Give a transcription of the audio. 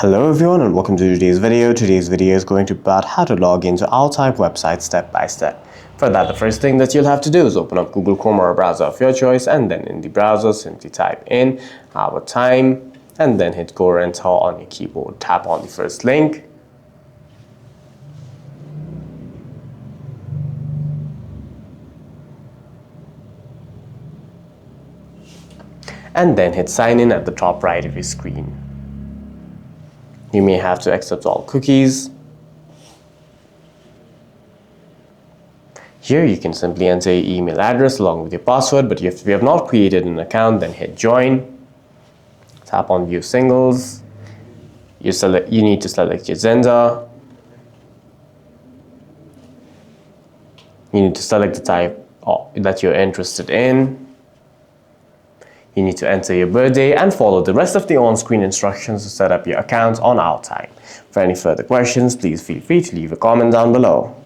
Hello everyone and welcome to today's video. Today's video is going to be about how to log into OurTime website step by step. For that, the first thing that you'll have to do is open up Google Chrome or a browser of your choice, and then in the browser simply type in OurTime and then hit go or enter on your keyboard. Tap on the first link. And then hit sign in at the top right of your screen. You may have to accept all cookies. Here you can simply enter your email address along with your password, but if you have not created an account, then hit join. Tap on view singles. You need to select your Xender. You need to select the type that you're interested in. You need to enter your birthday and follow the rest of the on-screen instructions to set up your account on OurTime. For any further questions, please feel free to leave a comment down below.